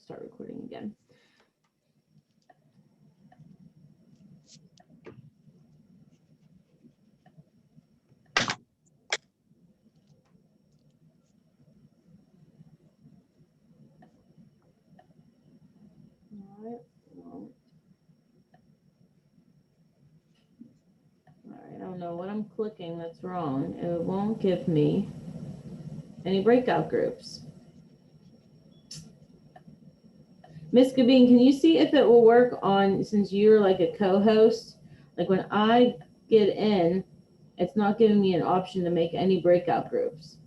start recording again. I don't know what I'm clicking that's wrong. It won't give me any breakout groups. Miss Gabine, can you see if it will work on, since you're like a co-host, like when I get in, it's not giving me an option to make any breakout groups.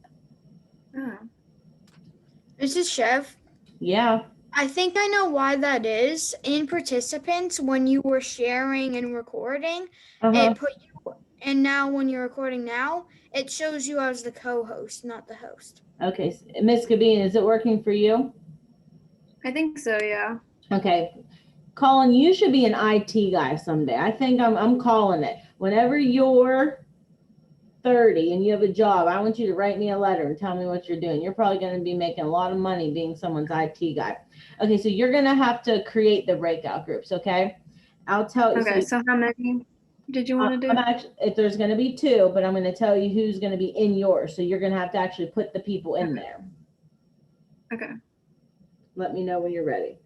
This is Chev. Yeah. I think I know why that is. In participants, when you were sharing and recording, it put you, and now when you're recording now, it shows you as the co-host, not the host. Okay, Miss Gabine, is it working for you? I think so, yeah. Okay. Colin, you should be an IT guy someday. I think I'm calling it. Whenever you're 30 and you have a job, I want you to write me a letter and tell me what you're doing. You're probably going to be making a lot of money being someone's IT guy. Okay, so you're going to have to create the breakout groups, okay? I'll tell you. Okay, so how many did you want to do? If there's going to be 2, but I'm going to tell you who's going to be in yours. So you're going to have to actually put the people in there. Okay. Let me know when you're ready.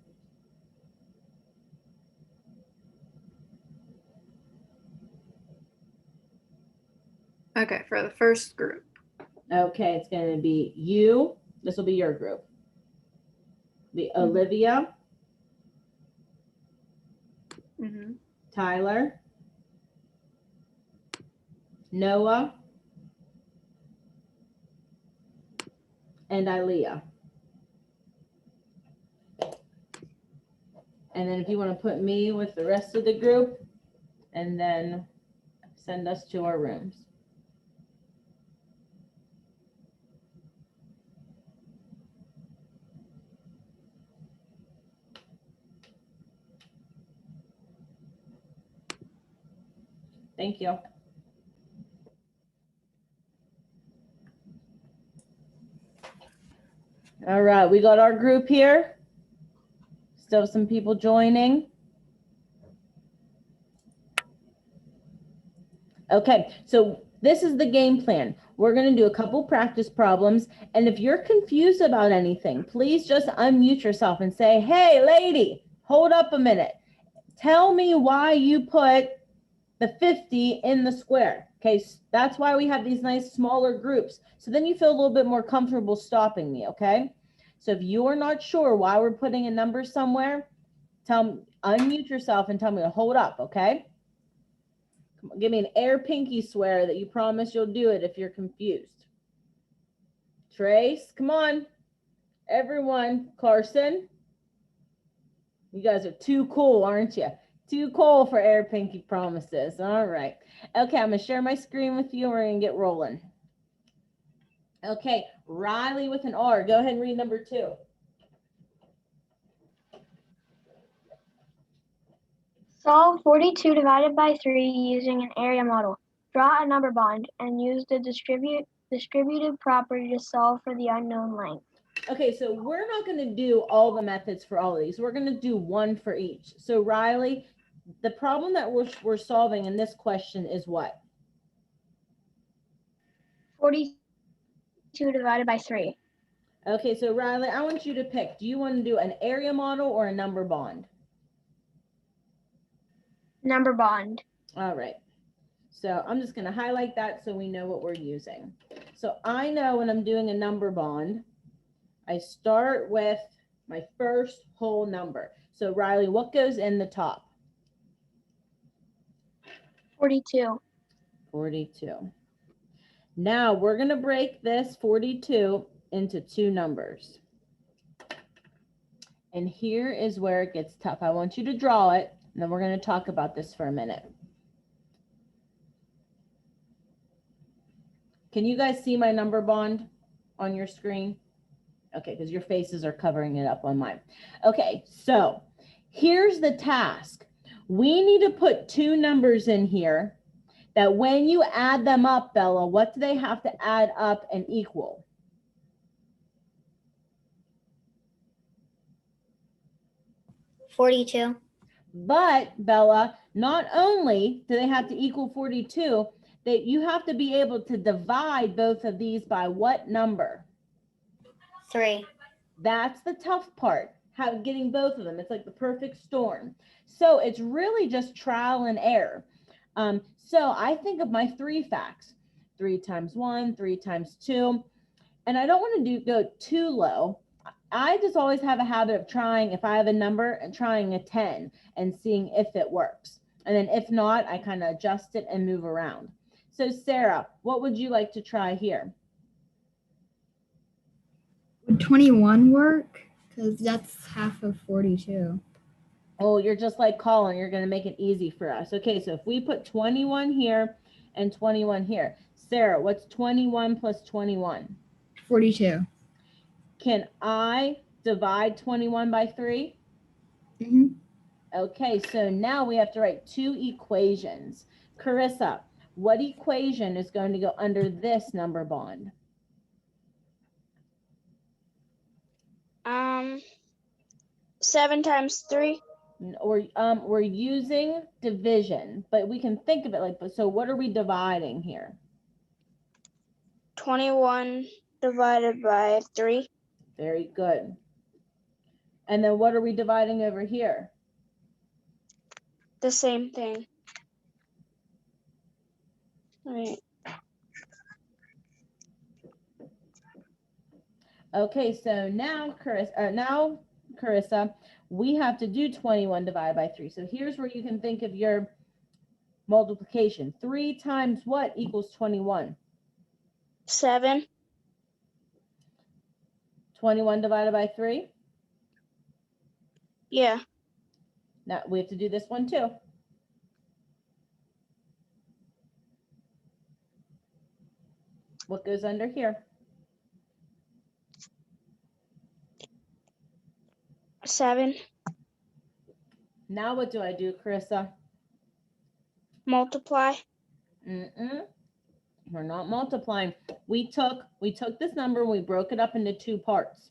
Okay, for the first group. Okay, it's going to be you. This will be your group. Be Olivia, Tyler, Noah, and Ilea. And then if you want to put me with the rest of the group, and then send us to our rooms. Thank you. All right, we got our group here. Still some people joining. Okay, so this is the game plan. We're going to do a couple practice problems. And if you're confused about anything, please just unmute yourself and say, hey, lady, hold up a minute. Tell me why you put the 50 in the square. Okay, that's why we have these nice smaller groups. So then you feel a little bit more comfortable stopping me, okay? So if you're not sure why we're putting a number somewhere, unmute yourself and tell me to hold up, okay? Come on, give me an air pinky swear that you promise you'll do it if you're confused. Trace, come on. Everyone, Carson. You guys are too cool, aren't you? Too cool for air pinky promises. All right. Okay, I'm going to share my screen with you. We're going to get rolling. Okay, Riley with an R. Go ahead and read number 2. Solve 42 divided by 3 using an area model. Draw a number bond and use the distributive property to solve for the unknown length. Okay, so we're not going to do all the methods for all of these. We're going to do one for each. So Riley, the problem that we're solving in this question is what? 42 divided by 3. Okay, so Riley, I want you to pick. Do you want to do an area model or a number bond? Number bond. All right. So I'm just going to highlight that so we know what we're using. So I know when I'm doing a number bond, I start with my first whole number. So Riley, what goes in the top? 42. 42. Now we're going to break this 42 into 2 numbers. And here is where it gets tough. I want you to draw it, and then we're going to talk about this for a minute. Can you guys see my number bond on your screen? Okay, because your faces are covering it up on mine. Okay, so here's the task. We need to put 2 numbers in here that when you add them up, Bella, what do they have to add up and equal? 42. But Bella, not only do they have to equal 42, that you have to be able to divide both of these by what number? 3. That's the tough part, getting both of them. It's like the perfect storm. So it's really just trial and error. So I think of my 3 facts: 3 times 1, 3 times 2. And I don't want to go too low. I just always have a habit of trying, if I have a number, and trying a 10 and seeing if it works. And then if not, I kind of adjust it and move around. So Sarah, what would you like to try here? Would 21 work? Because that's half of 42. Oh, you're just like Colin. You're going to make it easy for us. Okay, so if we put 21 here and 21 here. Sarah, what's 21 plus 21? 42. Can I divide 21 by 3? Mm-hmm. Okay, so now we have to write 2 equations. Carissa, what equation is going to go under this number bond? 7 times 3. Or we're using division, but we can think of it like, so what are we dividing here? 21 divided by 3. Very good. And then what are we dividing over here? The same thing. Right. Okay, so now Carissa, we have to do 21 divided by 3. So here's where you can think of your multiplication. 3 times what equals 21? 7. 21 divided by 3? Yeah. Now we have to do this one too. What goes under here? 7. Now what do I do, Carissa? Multiply. We're not multiplying. We took this number and we broke it up into 2 parts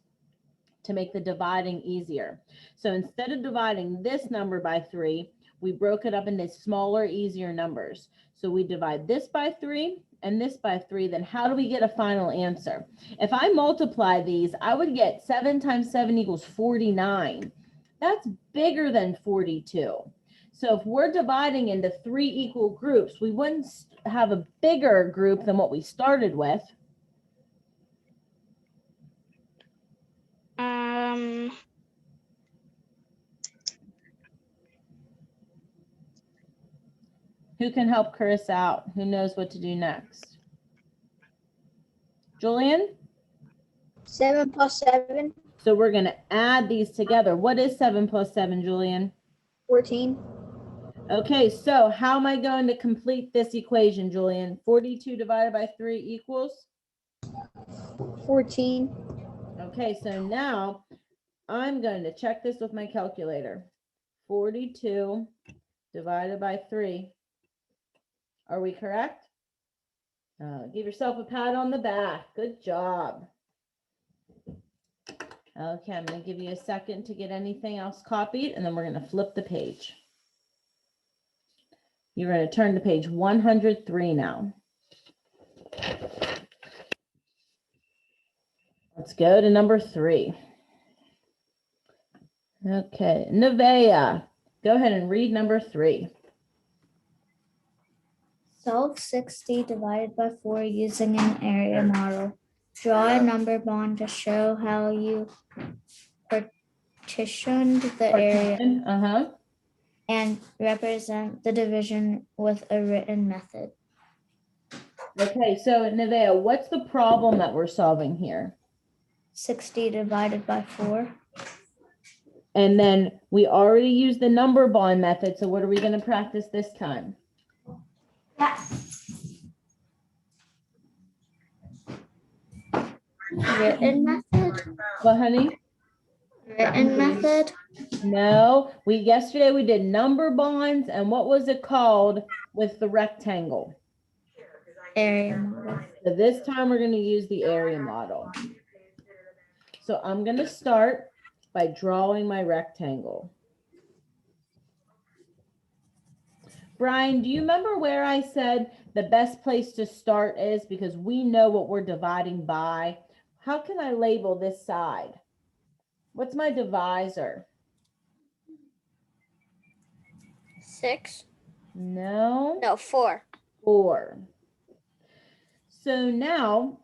to make the dividing easier. So instead of dividing this number by 3, we broke it up into smaller, easier numbers. So we divide this by 3 and this by 3, then how do we get a final answer? If I multiply these, I would get 7 times 7 equals 49. That's bigger than 42. So if we're dividing into 3 equal groups, we wouldn't have a bigger group than what we started with. Who can help Carissa out? Who knows what to do next? Julian? 7 plus 7. So we're going to add these together. What is 7 plus 7, Julian? 14. Okay, so how am I going to complete this equation, Julian? 42 divided by 3 equals? 14. Okay, so now I'm going to check this with my calculator. 42 divided by 3. Are we correct? Give yourself a pat on the back. Good job. Okay, I'm going to give you a second to get anything else copied, and then we're going to flip the page. You're going to turn to page 103 now. Let's go to number 3. Okay, Nevaeh, go ahead and read number 3. Solve 60 divided by 4 using an area model. Draw a number bond to show how you partitioned the area and represent the division with a written method. Okay, so Nevaeh, what's the problem that we're solving here? 60 divided by 4. And then we already used the number bond method, so what are we going to practice this time? Written method? What, honey? Written method? No, yesterday we did number bonds, and what was it called with the rectangle? Area model. So this time we're going to use the area model. So I'm going to start by drawing my rectangle. Brian, do you remember where I said the best place to start is because we know what we're dividing by? How can I label this side? What's my divisor? 6. No. No, 4. 4. So now,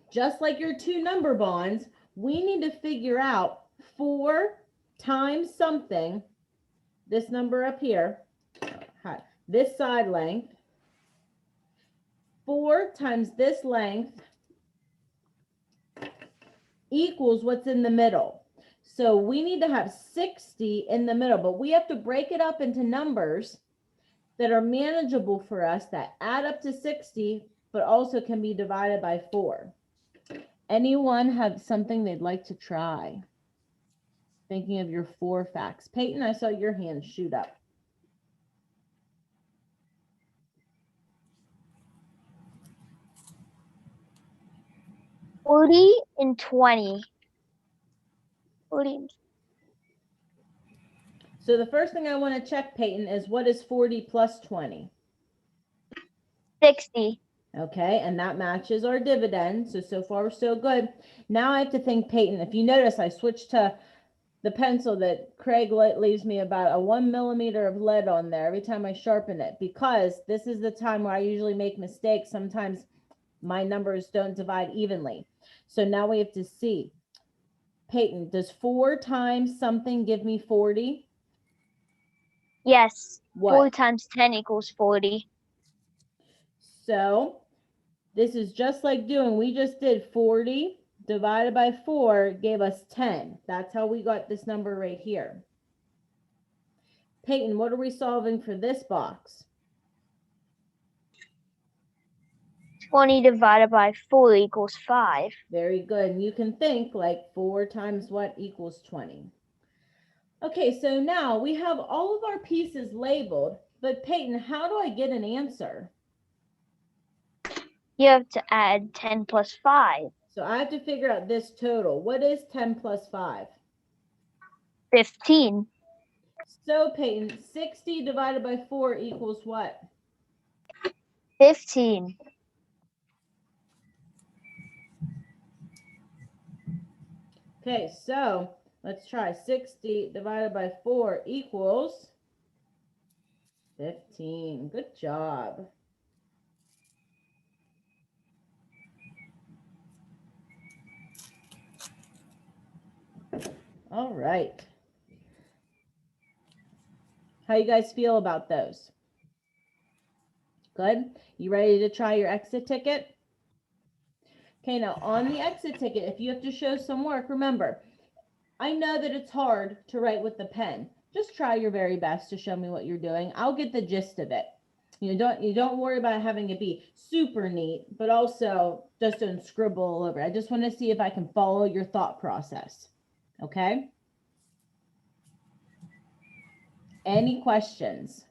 just like your two number bonds, we need to figure out 4 times something, this number up here, this side length, 4 times this length equals what's in the middle. So we need to have 60 in the middle, but we have to break it up into numbers that are manageable for us, that add up to 60, but also can be divided by 4. Anyone have something they'd like to try? Thinking of your 4 facts. Peyton, I saw your hand shoot up. $40 and $20. 40. So the first thing I want to check, Peyton, is what is 40 plus 20? 60. Okay, and that matches our dividend. So far, so good. Now I have to think, Peyton, if you notice, I switched to the pencil that Craig leaves me about a 1 millimeter of lead on there every time I sharpen it, because this is the time where I usually make mistakes. Sometimes my numbers don't divide evenly. So now we have to see. Peyton, does 4 times something give me 40? Yes. What? 4 times 10 equals 40. So this is just like we just did 40 divided by 4 gave us 10. That's how we got this number right here. Peyton, what are we solving for this box? 20 divided by 4 equals 5. Very good. And you can think like 4 times what equals 20. Okay, so now we have all of our pieces labeled, but Peyton, how do I get an answer? You have to add 10 plus 5. So I have to figure out this total. What is 10 plus 5? 15. So Peyton, 60 divided by 4 equals what? 15. Okay, so let's try 60 divided by 4 equals 15. Good job. All right. How you guys feel about those? Good? You ready to try your exit ticket? Okay, now on the exit ticket, if you have to show some work, remember, I know that it's hard to write with the pen. Just try your very best to show me what you're doing. I'll get the gist of it. You don't worry about having it be super neat, but also just don't scribble all over. I just want to see if I can follow your thought process. Okay? Any questions?